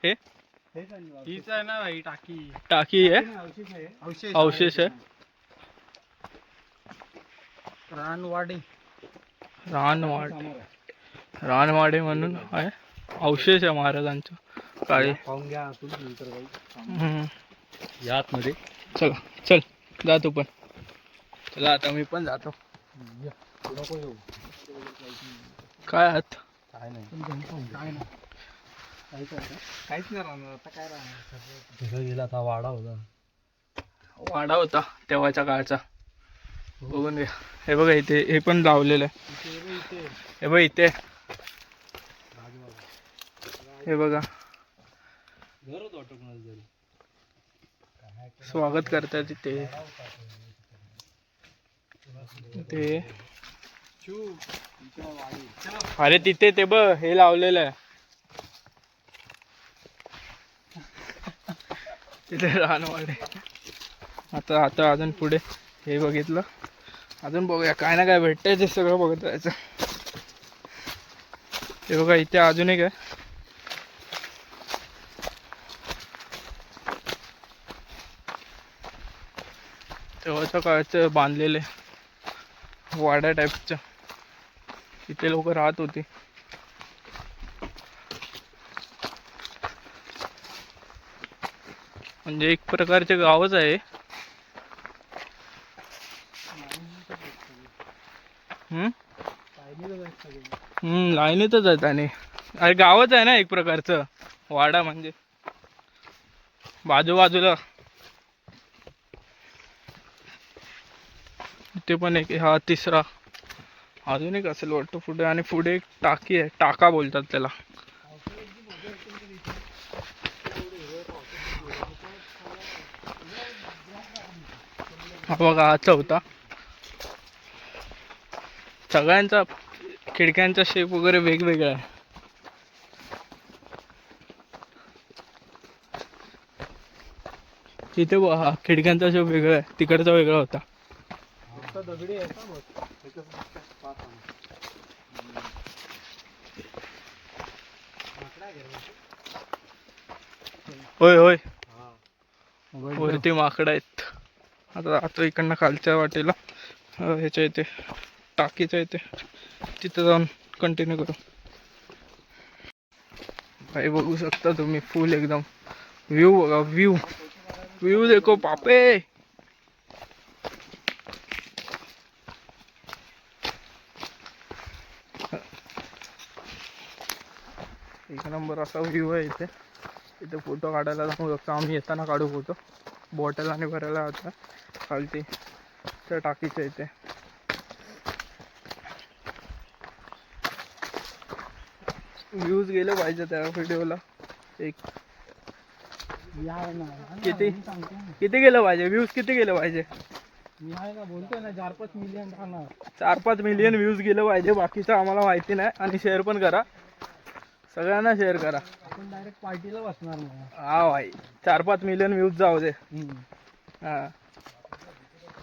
हे हीच आहे ना भाई टाकी. टाकी आहे, अवशेष आहे. रानवाडी रानवाडे म्हणून आहे, अवशेष आहे महाराजांचा काळी. पाहून घ्या आतून नंतर या आतमध्ये. चला चल जातो पण. चला आता मी पण जातो. काय आहात? काय नाही काहीच नाही राहणार आता. काय राहणार तिथं गेला आता. वाडा होता तेव्हाच्या काळचा. बघून घ्या. हे बघा इथे हे पण लावलेलं आहे. हे बघ इथे, हे बघा स्वागत करतात तिथे. ते अरे तिथे ते बघ हे लावलेलं आहे तिथे रानवाडे. आता आता अजून पुढे हे बघितलं, अजून बघूया काय ना काय भेटतंय ते सगळं बघत राहायचं. हे बघा इथे अजून एक आहे. तेव्हाच्या काळाचं बांधलेले वाड्या टाईपच्या, इथे लोक राहत होती. म्हणजे एक प्रकारचे गावच आहे. लाईनीतच आहेत. आणि अरे गावच आहे ना एक प्रकारचं. वाडा म्हणजे बाजूबाजूला. इथे पण एक, हा तिसरा अजून एक असेल वाटतं पुढे. आणि पुढे एक टाकी आहे, टाका बोलतात त्याला. हा बघा हा चौथा. सगळ्यांचा खिडक्यांचा शेप वगैरे वेगवेगळा आहे. इथे हा खिडक्यांचा शेप वेगळा आहे, तिकडचा वेगळा होता. दगडी आहे होय होय, वरती माकडं आहेत. आता आता इकडनं खालच्या वाटेला ह्याच्या इथे टाकीच्या इथे तिथं जाऊन कंटिन्यू करू. काही बघू शकता तुम्ही फुल एकदम व्ह्यू बघा. व्यू देखो पापे. एक नंबर असा व्ह्यू आहे इथे. इथे फोटो काढायला जाऊ शकतो आम्ही. येताना काढू फोटो. बॉटल आणि भरायला होता खालती त्या टाकीच्या इथे. व्ह्यूज गेले पाहिजे त्या व्हिडिओला. एक किती किती गेलं पाहिजे व्ह्यूज? किती गेलं पाहिजे? मी आहे ना, बोलतोय ना 4-5 मिलियन राहणार. 4-5 मिलियन व्ह्यूज गेलं पाहिजे. बाकीचं आम्हाला माहिती नाही. आणि शेअर पण करा, सगळ्यांना शेअर करा. आपण डायरेक्ट पार्टीला बसणार नाही. हा भाई, 4-5 मिलियन व्ह्यूज जाऊ दे. हा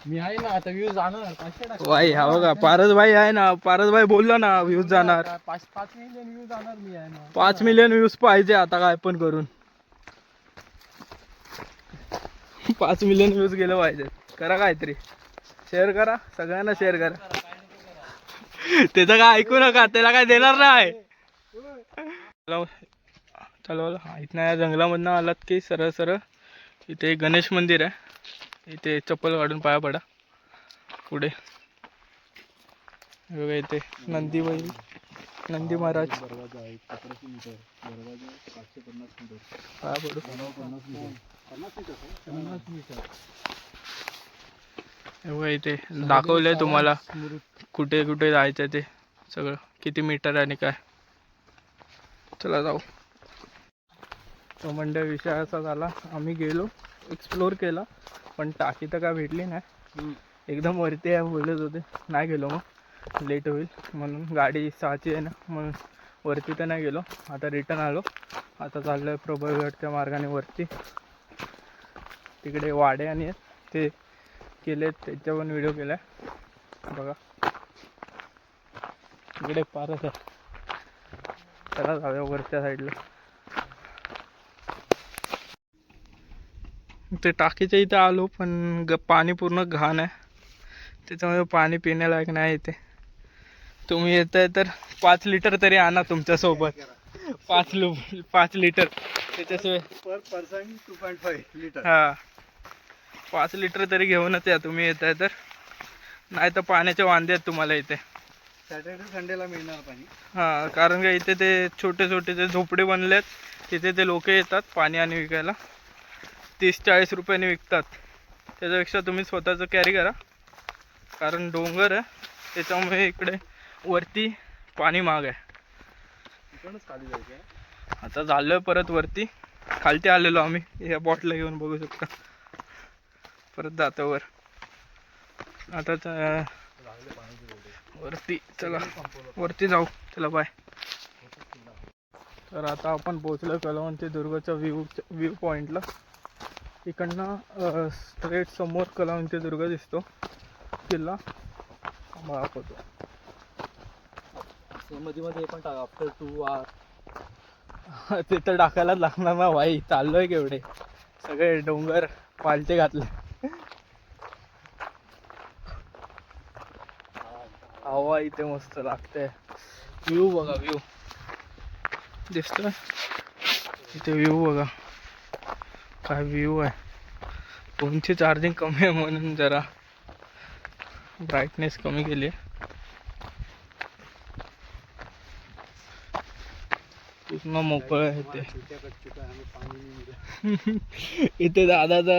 मी आहे ना आता. व्ह्यूज जाणार 500 भाई. हा बघा पारस भाई आहे ना. पारस भाई बोलला ना व्ह्यूज जाणार. 5 मिलियन व्ह्यूज जाणार. मी आहे ना. 5 मिलियन व्ह्यूज पाहिजे आता काय पण करून. 5 मिलियन व्ह्यूज गेलं पाहिजे. करा काहीतरी, शेअर करा, सगळ्यांना शेअर करा. त्याचं काय ऐकू नका, त्याला काय देणार नाही. चला इथं या जंगलामधनं आलात की सरळ सरळ इथे एक गणेश मंदिर आहे. इथे चप्पल काढून पाया पडा. पुढे बघा इथे नंदी महाराज पाया पडू. बघा इथे दाखवलंय तुम्हाला कुठे कुठे जायचं ते सगळं, किती मीटर आणि काय. चला जाऊ. तो मंडळ विषय असा झाला, आम्ही गेलो, एक्सप्लोर केला, पण टाकी तर काय भेटली नाही. एकदम वरती आहे बोलत होते, नाही गेलो. मग लेट होईल म्हणून, गाडी 6ची आहे ना, म्हणून वरती तर नाही गेलो. आता रिटर्न आलो. आता चाललो आहे प्रबळगडच्या मार्गाने वरती. तिकडे वाडे आणि ते केले, त्याच्या पण व्हिडिओ केला बघा. तिकडे पारस आहे. चला जाऊया वरच्या साईडला. ते टाकीच्या इथे आलो पण पाणी पूर्ण घाण आहे, त्याच्यामुळे पाणी पिण्यालायक नाही इथे. तुम्ही येताय तर 5 लिटर तरी आणा तुमच्यासोबत. 5 लिटर त्याच्याशिवाय पर पर्सन 2.5 लिटर. हा 5 लिटर तरी घेऊनच या तुम्ही येताय तर, नाही तर पाण्याचे वांदे आहेत तुम्हाला इथे. सॅटर्डे संडेला मिळणार पाणी. हां, कारण का इथे ते छोटे छोटे जे झोपडे बनलेत तिथे ते लोक येतात पाणी आणि विकायला. 30-40 रुपयाने विकतात. त्याच्यापेक्षा तुम्ही स्वतःचं कॅरी करा, कारण डोंगर आहे त्याच्यामुळे इकडे वरती पाणी महाग आहे. इकडूनच खाली जायचं. आता झालोय परत वरती, खालती आलेलो आम्ही या बॉटला घेऊन, बघू शकता. परत जातो वर. आता वरती चला, वरती जाऊ. चला बाय. तर आता आपण पोहोचलो कलावंती दुर्गाच्या व्ह्यू पॉईंटला. इकडनं स्ट्रेट समोर कलावंती दुर्ग दिसतो किल्ला. होतो मध्ये मध्ये पण टाका आफ्टर 2 hours. तिथं टाकायलाच लागणार ना भाई, चाललोय केवढे सगळे डोंगर पालटे घातले. हवा इथे मस्त लागते. व्ह्यू बघा, व्ह्यू दिसतोय इथे. व्ह्यू बघा काय व्ह्यू आहे. फोनची चार्जिंग कमी आहे म्हणून जरा ब्राईटनेस कमी केली आहे. पूर्ण मोकळं आहे ते. इथे दादाचा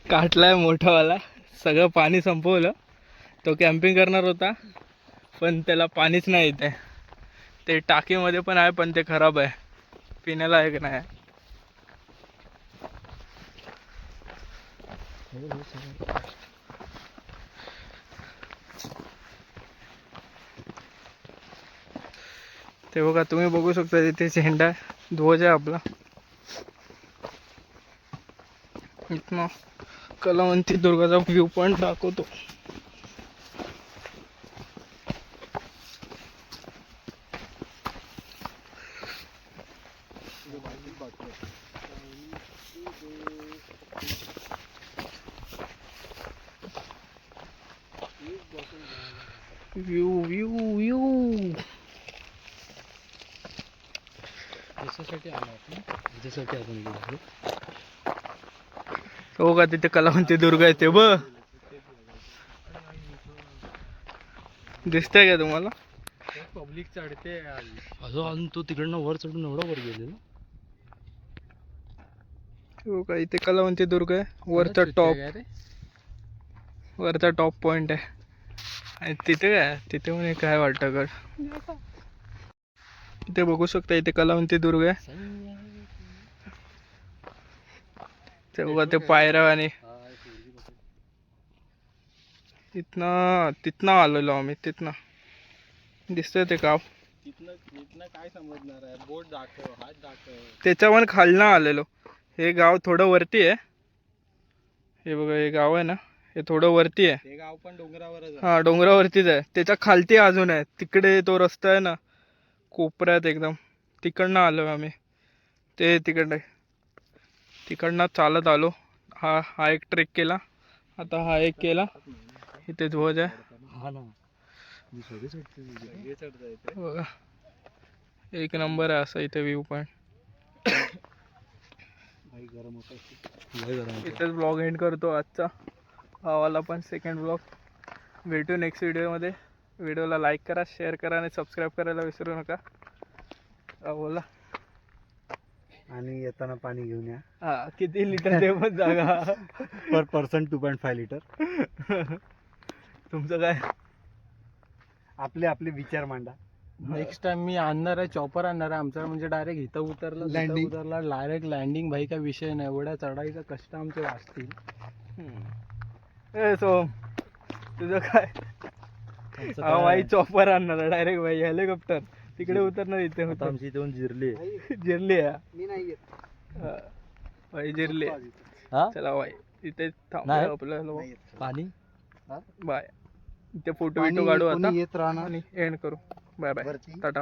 काटलाय मोठावाला, सगळं पाणी संपवलं. तो कॅम्पिंग करणार होता पण त्याला पाणीच नाही इथे. ते टाकीमध्ये पण आहे पण ते खराब आहे, पिण्यालायक नाही. ते बघा, तुम्ही बघू शकता तिथे झेंडा ध्वज आहे आपला. इथनं कलावंती दुर्गाचा व्ह्यू पॉइंट दाखवतो. व्ह्यू व्ह्यू व्ह्यू याच्यासाठी आलो आपण, याच्यासाठी आपण गेलो. हो का, तिथे कलावंती दुर्ग आहे ते बघ. दिसतंय का तुम्हाला? पब्लिक चढते अजून तो तिकडनं वर चढून एवढा वर गेलेला. हो का, इथे कलावंती दुर्ग आहे. वरचा टॉप पॉइंट आहे. आणि तिथे काय, तिथे म्हणे काय वाटतं गड. इथे बघू शकता, इथे कलावंती दुर्ग आहे. ते बघा ते पायऱ्या, आणि तिथनं आलेलो आम्ही. तिथनं दिसतंय ते गाव. तिथनं काय समजणार आहे. बोट दाखव, हात दाखव. त्याच्यावर खालनं आलेलो. हे गाव थोडं वरती आहे. हे बघा, हे गाव आहे ना, हे थोडं वरती आहे. हे गाव पण डोंगरावरच आहे. हा, डोंगरावरतीच आहे. त्याच्या खालती अजून आहे. तिकडे तो रस्ता आहे ना कोपऱ्यात एकदम, तिकडनं आलो आम्ही. ते तिकडनं चालत आलो. हा एक ट्रेक केला. आता हा एक केला. इथे ध्वज आहे. हा ना, बघा, एक नंबर आहे असं इथे व्ह्यू पॉइंट. इथेच ब्लॉग एंड करतो आजचा. भावाला पण सेकंड ब्लॉग. भेटू नेक्स्ट व्हिडिओमध्ये. व्हिडिओला लाईक करा, शेअर करा आणि सबस्क्राईब करायला विसरू नका. बोला. आणि येताना पाणी घेऊन या. हा, किती लिटर ते पण जागा. पर पर्सन 2.5 लिटर. तुमचं काय? आपले विचार मांडा. नेक्स्ट टाइम मी आणणार आहे, चॉपर आणणार आहे आमचा. म्हणजे डायरेक्ट इथं उतरला, Landing. उतरला डायरेक्ट लँडिंग. भाई काय विषय नाही, एवढ्या चढाईचा कष्ट आमचे वाचतील. ए सोम, तुझं काय? हा भाई, चॉपर आणणार डायरेक्ट भाई, हेलिकॉप्टर तिकडे उतरणार. इथे होतं आमची इथून जिरली. जिरली आहे. मी नाही भाई जिरली. हा, चला भाई, इथे थांबू नाही. आपल्याला. पाणी बाय. इथे फोटो काढू आता येत राहणार आणि एंड करू. बाय बाय, वरती. टाटा.